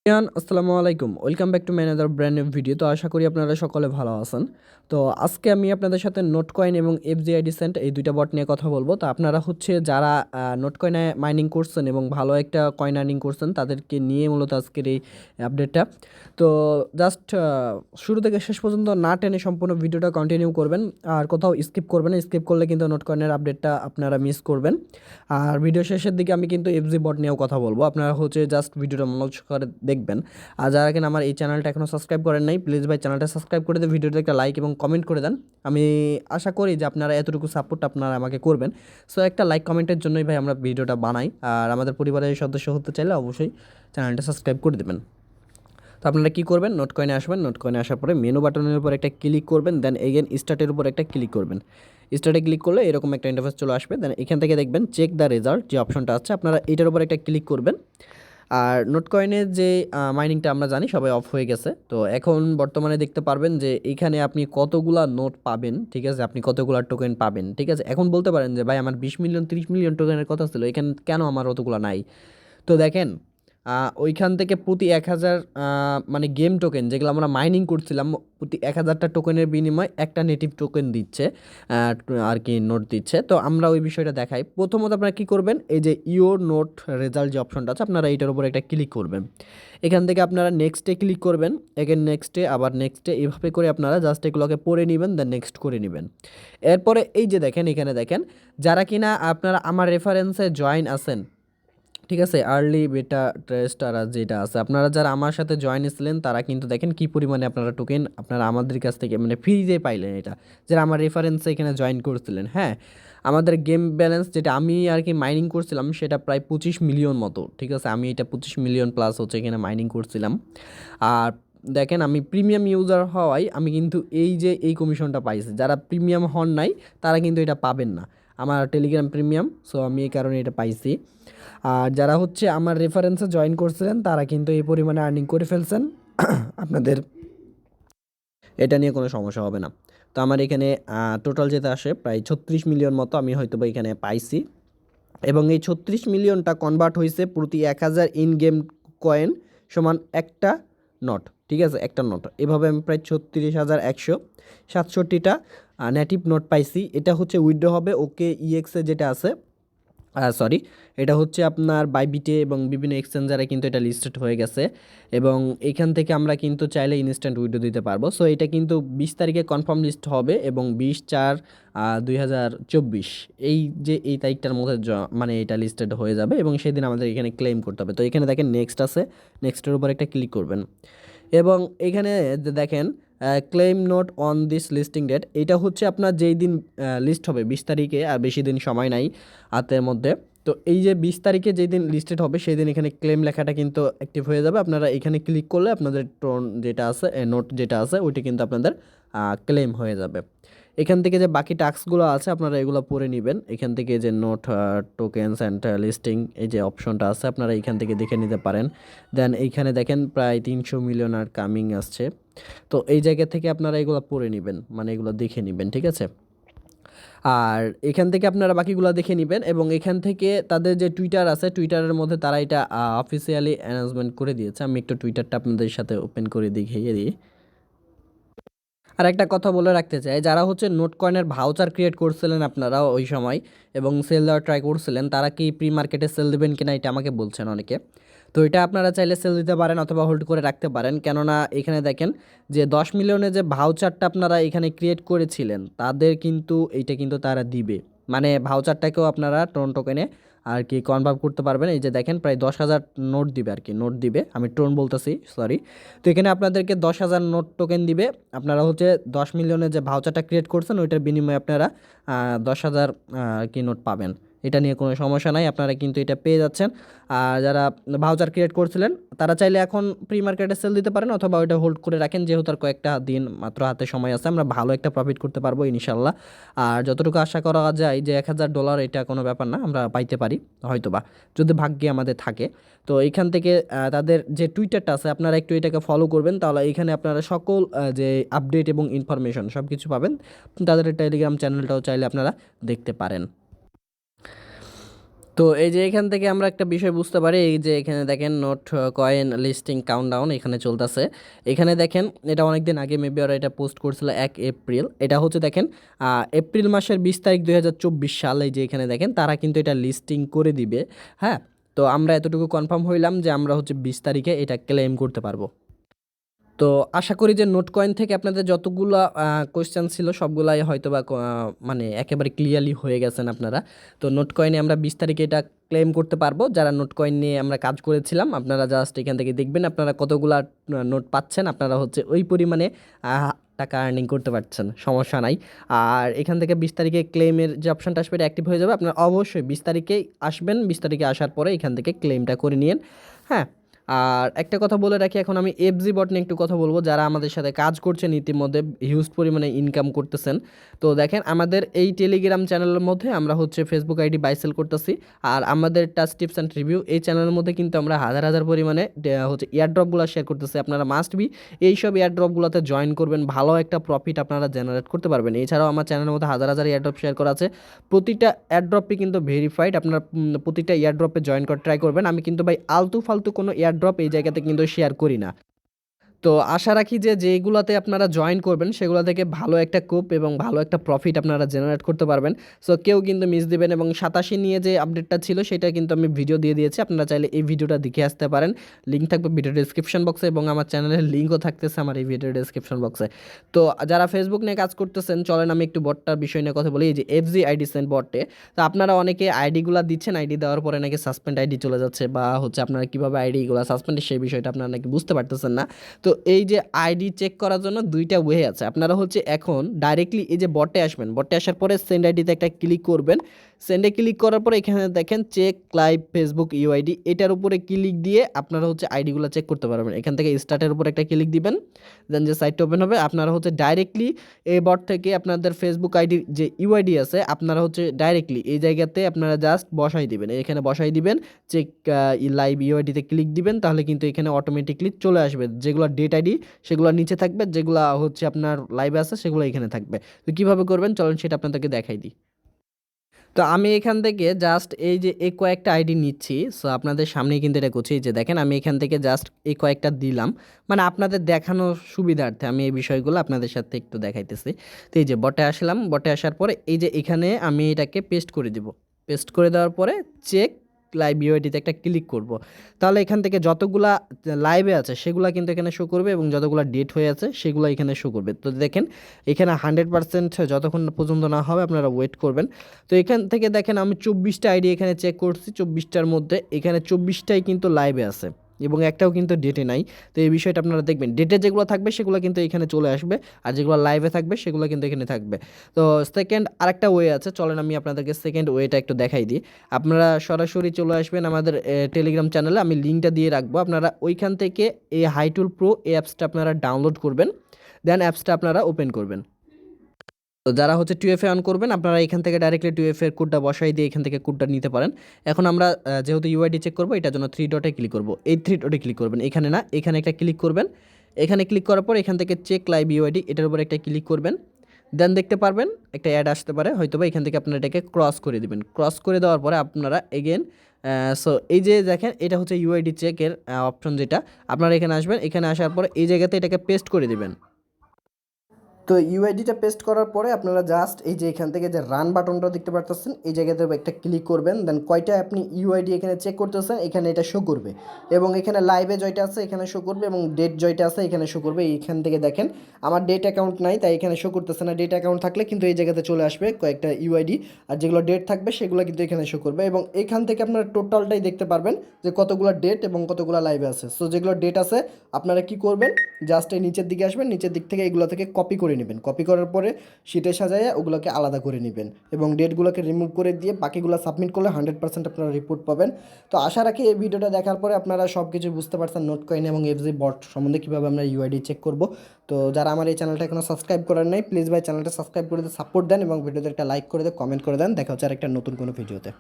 আসসালামু আলাইকুম, welcome back to my another brand new video. তো আশা করি আপনারা সকলে ভালো আছেন। তো আজকে আমি আপনাদের সাথে নোট কয়েন এবং এফজিআইডি সেন্ট এই দুইটা বট নিয়ে কথা বলবো। তো আপনারা হচ্ছে যারা নোট কয়েনে মাইনিং করছেন এবং ভালো একটা কয়েন আর্নিং করছেন তাদেরকে নিয়ে মূলত আজকের এই আপডেটটা। তো জাস্ট শুরু থেকে শেষ পর্যন্ত না টেনে সম্পূর্ণ ভিডিওটা কন্টিনিউ করবেন, আর কোথাও স্কিপ করবেন না। স্কিপ করলে কিন্তু নোট কয়েনের আপডেটটা আপনারা মিস করবেন। আর ভিডিও শেষের দিকে আমি কিন্তু এফজি বট নিয়েও কথা বলবো, আপনারা হচ্ছে জাস্ট ভিডিওটা মনোযোগ করে দেখবেন। আর যারা কিনা আমার এই চ্যানেলটা এখনও সাবস্ক্রাইব করেন নাই, প্লিজ ভাই চ্যানেলটা সাবস্ক্রাইব করে দিয়ে ভিডিওতে একটা লাইক এবং কমেন্ট করে দেন। আমি আশা করি যে আপনারা এতটুকু সাপোর্ট আপনারা আমাকে করবেন। সো একটা লাইক কমেন্টের জন্যই ভাই আমরা ভিডিওটা বানাই, আর আমাদের পরিবারের সদস্য হতে চাইলে অবশ্যই চ্যানেলটা সাবস্ক্রাইব করে দেবেন। তো আপনারা কী করবেন, নোট কয়েনে আসবেন। নোট কয়েনে আসার পরে মেনু বাটনের উপর একটা ক্লিক করবেন, দেন এগেন স্টার্টের উপর একটা ক্লিক করবেন। স্টার্টে ক্লিক করলে এরকম একটা ইন্টারফেস চলে আসবে। দেন এখান থেকে দেখবেন চেক দ্য রেজাল্ট যে অপশনটা আছে, আপনারা এটার উপর একটা ক্লিক করবেন। আর নোট কয়েনের যে মাইনিংটা আমরা জানি সবাই অফ হয়ে গেছে। তো এখন বর্তমানে দেখতে পারবেন যে এইখানে আপনি কতগুলা নোট পাবেন, ঠিক আছে, আপনি কতগুলা টোকেন পাবেন, ঠিক আছে। এখন বলতে পারেন যে ভাই আমার 20 মিলিয়ন 30 মিলিয়ন টোকেনের কথা ছিল, এখানে কেন আমার অতগুলা নাই? তো দেখেন, ওইখান থেকে প্রতি 1000 মানে গেম টোকেন যেগুলো আমরা মাইনিং করছিলাম, প্রতি 1000টা টোকেনের বিনিময়ে একটা নেটিভ টোকেন দিচ্ছে, আর কি নোট দিচ্ছে। তো আমরা ওই বিষয়টা দেখাই। প্রথমত আপনারা কী করবেন, এই যে ইওর নোট রেজাল্ট যে অপশনটা আছে আপনারা এইটার উপর একটা ক্লিক করবেন। এখান থেকে আপনারা নেক্সটে ক্লিক করবেন, এগেন নেক্সটে, আবার নেক্সটে, এভাবে করে আপনারা জাস্ট এগুলোকে পড়ে নেবেন, দেন নেক্সট করে নেবেন। এরপরে এই যে দেখেন, এখানে দেখেন যারা কিনা আপনারা আমার রেফারেন্সে জয়েন আছেন, ঠিক আছে, আর্লি বেটা টেস্টার যেটা আছে, আপনারা যারা আমার সাথে জয়েন ছিলেন তারা কিন্তু দেখেন কী পরিমাণে আপনারা টোকেন আপনারা আমাদের কাছ থেকে মানে ফ্রিতে পাইলেন। এটা যারা আমার রেফারেন্সে এখানে জয়েন করছিলেন, হ্যাঁ, আমাদের গেম ব্যালেন্স যেটা আমি আর কি মাইনিং করছিলাম সেটা প্রায় 25 মিলিয়ন মতো, ঠিক আছে। আমি এটা 25 মিলিয়ন প্লাস হচ্ছে এখানে মাইনিং করছিলাম। আর দেখেন আমি প্রিমিয়াম ইউজার হওয়ায় আমি কিন্তু এই যে এই কমিশনটা পাইছি। যারা প্রিমিয়াম হন নাই তারা কিন্তু এটা পাবেন না, আমার টেলিগ্রাম প্রিমিয়াম, সো আমি এই কারণে এটা পাইছি। আর যারা হচ্ছে আমার রেফারেন্সে জয়েন করছিলেন তারা কিন্তু এই পরিমাণে আর্নিং করে ফেলছেন। আপনাদের এটা নিয়ে কোনো সমস্যা হবে না। তো আমার এখানে টোটাল যেটা আসে প্রায় 36 মিলিয়ন মতো আমি হয়তো বা এখানে পাইছি, এবং এই 36 মিলিয়নটা কনভার্ট হয়েছে প্রতি 1000 ইন গেম কয়েন সমান একটা নট, ঠিক আছে, একটা নট। এভাবে আমি প্রায় 36,167টা নেটিভ নোট পাইছি। এটা হচ্ছে উইথড্র হবে ওকে ইএক্সে যেটা আছে, সরি, এটা হচ্ছে আপনার বাইবিটে এবং বিভিন্ন এক্সচেঞ্জারে কিন্তু এটা লিস্টেড হয়ে গেছে, এবং এখান থেকে আমরা কিন্তু চাইলে ইনস্ট্যান্ট উইথড্র দিতে পারবো। সো এটা কিন্তু 20 তারিখে কনফার্ম লিস্ট হবে, এবং 20/4/2024 এই যে এই তারিখটার মধ্যে মানে এটা লিস্টেড হয়ে যাবে, এবং সেদিন আমাদের এখানে ক্লেম করতে হবে। তো এখানে দেখেন নেক্সট আছে, নেক্সটের উপর একটা ক্লিক করবেন, এবং এখানে দেখেন claim note on this listing date, এটা হচ্ছে আপনার যেই দিন লিস্ট হবে 20 তারিখে, আর বেশি দিন সময় নাই হাতের মধ্যে। তো এই যে 20 তারিখে যেই দিন লিস্টেড হবে সেই দিন এখানে ক্লেম লেখাটা কিন্তু অ্যাক্টিভ হয়ে যাবে। আপনারা এখানে ক্লিক করলে আপনাদের টোন যেটা আছে, নোট যেটা আছে ওইটা কিন্তু আপনাদের ক্লেম হয়ে যাবে। এখান থেকে যে বাকি টাস্কগুলো আছে আপনারা এগুলো পড়ে নেবেন। এখান থেকে যে নোট টোকেনস অ্যান্ড লিস্টিং এই যে অপশনটা আছে আপনারা এখান থেকে দেখে নিতে পারেন। দেন এইখানে দেখেন প্রায় 300 মিলিয়ন আর কামিং আসছে। তো এই জায়গা থেকে আপনারা এগুলো পড়ে নেবেন, মানে এগুলো দেখে নেবেন, ঠিক আছে। আর এখান থেকে আপনারা বাকিগুলো দেখে নেবেন, এবং এখান থেকে তাদের যে টুইটার আছে টুইটারের মধ্যে তারা এটা অফিসিয়ালি অ্যানাউন্সমেন্ট করে দিয়েছে। আমি একটু টুইটারটা আপনাদের সাথে ওপেন করে দেখিয়ে দিই। আর একটা কথা বলে রাখতে চাই, যারা হচ্ছে নোট কয়েনের ভাউচার ক্রিয়েট করছিলেন আপনারা ওই সময় এবং সেল দেওয়ার ট্রাই করছিলেন, তারা কি প্রি মার্কেটে সেল দেবেন কিনা এটা আমাকে বলছেন অনেকে। তো এটা আপনারা চাইলে সেল দিতে পারেন অথবা হোল্ড করে রাখতে পারেন, কেননা এখানে দেখেন যে 10 মিলিয়নের যে ভাউচারটা আপনারা এখানে ক্রিয়েট করেছিলেন তাদের কিন্তু এইটা কিন্তু তারা দিবে, মানে ভাউচারটাকেও আপনারা টোন টোকেনে আর কি কনভার্ট করতে পারবেন। এই যে দেখেন প্রায় 10,000 নোট দিবে, আর কি নোট দিবে, আমি টোন বলতেছি, সরি। তো এখানে আপনাদেরকে 10,000 নোট টোকেন দিবে। আপনারা হচ্ছে 10 মিলিয়নের যে ভাউচারটা ক্রিয়েট করছেন ওইটার বিনিময়ে আপনারা 10,000 কি নোট পাবেন। এটা নিয়ে কোনো সমস্যা নাই, আপনারা কিন্তু এটা পেয়ে যাচ্ছেন। আর যারা ভাউচার ক্রিয়েট করছিলেন তারা চাইলে এখন প্রি মার্কেটে সেল দিতে পারেন, অথবা ওইটা হোল্ড করে রাখেন, যেহেতু আর কয়েকটা দিন মাত্র হাতে সময় আছে, আমরা ভালো একটা প্রফিট করতে পারবো ইনশাল্লাহ। আর যতটুকু আশা করা যায় যে $1,000 এটা কোনো ব্যাপার না, আমরা পাইতে পারি হয়তোবা, যদি ভাগ্যে আমাদের থাকে। তো এইখান থেকে তাদের যে টুইটারটা আছে আপনারা একটু এটাকে ফলো করবেন, তাহলে এখানে আপনারা সকল যে আপডেট এবং ইনফরমেশন সব কিছু পাবেন। তাদের টেলিগ্রাম চ্যানেলটাও চাইলে আপনারা দেখতে পারেন। তো এই যে এখান থেকে আমরা একটা বিষয় বুঝতে পারি, এই যে এখানে দেখেন নোট কয়েন লিস্টিং কাউন্টডাউন এখানে চলতেছে। এখানে দেখেন এটা অনেকদিন আগে মেবি ওরা এটা পোস্ট করছিল 1 এপ্রিল। এটা হচ্ছে দেখেন এপ্রিল মাসের 20 তারিখ 2024 সাল। এই যে এখানে দেখেন তারা কিন্তু এটা লিস্টিং করে দিবে। হ্যাঁ, তো আমরা এতটুকু কনফার্ম হইলাম যে আমরা হচ্ছে 20 তারিখে এটা ক্লেম করতে পারবো। তো আশা করি যে নোট কয়েন থেকে আপনাদের যতগুলা কোয়েশ্চেন ছিল সবগুলাই হয়তো বা মানে একেবারে ক্লিয়ারলি হয়ে গেছেন আপনারা। তো নোট কয়েনে আমরা 20 তারিখে এটা ক্লেম করতে পারবো। যারা নোট কয়েন নিয়ে আমরা কাজ করেছিলাম আপনারা জাস্ট এখান থেকে দেখবেন আপনারা কতগুলা নোট পাচ্ছেন, আপনারা হচ্ছে ওই পরিমাণে টাকা আর্নিং করতে পারছেন, সমস্যা নাই। আর এখান থেকে 20 তারিখে ক্লেমের যে অপশানটা আসবে এটা অ্যাক্টিভ হয়ে যাবে। আপনারা অবশ্যই 20 তারিখেই আসবেন, 20 তারিখে আসার পরে এখান থেকে ক্লেমটা করে নিন। হ্যাঁ, আর একটা কথা বলে রাখি, এখন আমি এফজি বট নিয়ে একটু কথা বলবো। যারা আমাদের সাথে কাজ করছেন ইতিমধ্যে হিউজ পরিমাণে ইনকাম করতেছেন, তো দেখেন আমাদের এই টেলিগ্রাম চ্যানেলের মধ্যে আমরা হচ্ছে ফেসবুক আইডি বাই সেল করতেছি। আর আমাদের টাচ টিপস অ্যান্ড রিভিউ এই চ্যানেলের মধ্যে কিন্তু আমরা হাজার হাজার পরিমাণে হচ্ছে এয়ারড্রপগুলো শেয়ার করতেছি। আপনারা মাস্ট বি এইসব এয়ারড্রপগুলোতে জয়েন করবেন, ভালো একটা প্রফিট আপনারা জেনারেট করতে পারবেন। এছাড়াও আমার চ্যানেলের মধ্যে হাজার হাজার এয়ারড্রপ শেয়ার করা আছে, প্রতিটা এয়ারড্রপই কিন্তু ভেরিফাইড। আপনারা প্রতিটা এয়ারড্রপে জয়েন করে ট্রাই করবেন। আমি কিন্তু ভাই আলতু ফালতু কোনো এয়ারড্রপ এই জায়গাতে কিন্তু শেয়ার করি না। তো আশা রাখি যে যেগুলাতে আপনারা জয়েন করবেন সেগুলো থেকে ভালো একটা কোপ এবং ভালো একটা প্রফিট আপনারা জেনারেট করতে পারবেন। সো কেউ কিন্তু মিস দিবেন। এবং 87 নিয়ে যে আপডেটটা ছিল সেটা কিন্তু আমি ভিডিও দিয়ে দিয়েছি, আপনারা চাইলে এই ভিডিওটা দেখে আসতে পারেন। লিঙ্ক থাকবে ভিডিও ডিসক্রিপশন বক্সে এবং আমার চ্যানেলের লিঙ্কও থাকতেছে আমার এই ভিডিও ডিসক্রিপশন বক্সে। তো যারা ফেসবুক নিয়ে কাজ করতেছেন চলেন আমি একটু বটটার বিষয় নিয়ে কথা বলি। এই যে এফজি আইডি সেন্ড বটে, তো আপনারা অনেকে আইডিগুলো দিচ্ছেন, আইডি দেওয়ার পরে নাকি সাসপেন্ড আইডি চলে যাচ্ছে, বা হচ্ছে আপনারা কীভাবে আইডিগুলো সাসপেন্ড সেই বিষয়টা আপনারা নাকি বুঝতে পারতেছেন না। তো এই যে আইডি চেক করার জন্য দুইটা ওয়ে আছে। আপনারা হচ্ছে এখন ডাইরেক্টলি এই যে বটে আসবেন, বটে আসার পরে সেন্ড আইডিতে একটা ক্লিক করবেন। সেন্ডে ক্লিক করার পরে এখানে দেখেন চেক লাইভ ফেসবুক ইউআইডি, এটার উপরে ক্লিক দিয়ে আপনারা হচ্ছে আইডিগুলো চেক করতে পারবেন। এখান থেকে স্টার্টের উপর একটা ক্লিক দিবেন, দেন যে সাইটটা ওপেন হবে আপনারা হচ্ছে ডাইরেক্টলি এই বট থেকে আপনাদের ফেসবুক আইডির যে ইউআইডি আছে আপনারা হচ্ছে ডাইরেক্টলি এই জায়গাতে আপনারা জাস্ট বসাই দিবেন, এখানে বসাই দিবেন, চেক লাইভ ইউআইডিতে ক্লিক দিবেন, তাহলে কিন্তু এখানে অটোমেটিকলি চলে আসবে। যেগুলো ডেট আইডি সেগুলো নিচে থাকবে, যেগুলো হচ্ছে আপনার লাইভে আছে সেগুলো এখানে থাকবে। তো কীভাবে করবেন চলেন সেটা আপনাদেরকে দেখাই দিই। তো আমি এখান থেকে জাস্ট এই যে এই কয়েকটা আইডি নিচ্ছি। সো আপনাদের সামনেই কিন্তু এটা করছি। এই যে দেখেন আমি এখান থেকে জাস্ট এই কয়েকটা দিলাম, মানে আপনাদের দেখানোর সুবিধার্থে আমি এই বিষয়গুলো আপনাদের সাথে একটু দেখাইতেছি। তো এই যে বটে আসলাম, বটে আসার পরে এই যে এখানে আমি এটাকে পেস্ট করে দিব। পেস্ট করে দেওয়ার পরে চেক লাইভ ইউআইডিতে একটা ক্লিক করব। তাহলে এখান থেকে যতগুলা লাইভে আছে সেগুলো কিন্তু এখানে শো করবে এবং যতগুলো ডেট হয়ে আছে সেগুলো এখানে শো করবে। তো দেখেন এখানে 100% যতক্ষণ পর্যন্ত না হবে আপনারা ওয়েট করবেন। তো এখান থেকে দেখেন আমি 24টা আইডি এখানে চেক করছি, 24টার মধ্যে এখানে 24টাই কিন্তু লাইভে আছে এবং একটাও কিন্তু ডেটে নাই। তো এই বিষয়টা আপনারা দেখবেন, ডেটে যেগুলো থাকবে সেগুলো কিন্তু এখানে চলে আসবে, আর যেগুলো লাইভে থাকবে সেগুলো কিন্তু এখানে থাকবে। তো সেকেন্ড আরেকটা ওয়ে আছে, চলেন আমি আপনাদেরকে সেকেন্ড ওয়েটা একটু দেখাই দিই। আপনারা সরাসরি চলে আসবেন আমাদের টেলিগ্রাম চ্যানেলে, আমি লিঙ্কটা দিয়ে রাখবো। আপনারা ওইখান থেকে এই হাইটুল প্রো এই অ্যাপসটা আপনারা ডাউনলোড করবেন, দেন অ্যাপসটা আপনারা ওপেন করবেন। তো যারা হচ্ছে টুএফএ অন করবেন আপনারা এখান থেকে ডাইরেক্টলি টুএফএর কোডটা বসাই দিয়ে এখান থেকে কোডটা নিতে পারেন। এখন আমরা যেহেতু ইউআইডি চেক করবো এটার জন্য 3 ডটে ক্লিক করবো। এই 3 ডটে ক্লিক করবেন, এখানে না এখানে একটা ক্লিক করবেন। এখানে ক্লিক করার পর এখান থেকে চেক লাইভ ইউআইডি এটার উপর একটা ক্লিক করবেন, দেন দেখতে পারবেন একটা অ্যাড আসতে পারে হয়তো বা, এখান থেকে আপনারা এটাকে ক্রস করে দিবেন। ক্রস করে দেওয়ার পরে আপনারা এগেন সো এই যে দেখেন এটা হচ্ছে ইউআইডি চেকের অপশন, যেটা আপনারা এখানে আসবেন, এখানে আসার পরে এই জায়গাতে এটাকে পেস্ট করে দিবেন। তো ইউআইডিটা পেস্ট করার পরে আপনারা জাস্ট এই যে এখান থেকে যে রান বাটনটা দেখতে পারতেছেন এই জায়গাতে একটা ক্লিক করবেন, দেন কয়টা আপনি ইউআইডি এখানে চেক করতেছেন এখানে এটা শো করবে, এবং এখানে লাইভে জয়টা আছে এখানে শো করবে, এবং ডেট জয়টা আছে এখানে শো করবে। এইখান থেকে দেখেন আমার ডেট অ্যাকাউন্ট নাই তাই এখানে শো করতেছে না, ডেট অ্যাকাউন্ট থাকলে কিন্তু এই জায়গাতে চলে আসবে কয়েকটা ইউআইডি, আর যেগুলো ডেট থাকবে সেগুলো কিন্তু এখানে শো করবে। এবং এখান থেকে আপনারা টোটালটাই দেখতে পারবেন যে কতগুলো ডেট এবং কতগুলো লাইভে আছে। সো যেগুলো ডেট আছে আপনারা কি করবেন, জাস্ট এই নিচের দিকে আসবেন, নিচের দিক থেকে এগুলো থেকে কপি করে নেবেন, কপি করার পরে শিটে সাজাইয়া ওগুলোকে আলাদা করে নেবেন এবং ডেটগুলোকে রিমুভ করে দিয়ে বাকিগুলো সাবমিট করলে 100% আপনারা রিপোর্ট পাবেন। তো আশা রাখি এই ভিডিওটা দেখার পরে আপনারা সব কিছু বুঝতে পারছেন নোট কয়েন এবং এফজি বট সম্বন্ধে কীভাবে আমরা ইউআইডি চেক করব। তো যারা আমার এই চ্যানেলটা এখনও সাবস্ক্রাইব করেন নাই প্লিজ ভাই চ্যানেলটা সাবস্ক্রাইব করে দিয়ে সাপোর্ট দেন এবং ভিডিওতে একটা লাইক করে দেন, কমেন্ট করে দেন। দেখা হচ্ছে আর একটা নতুন কোনো ভিডিওতে।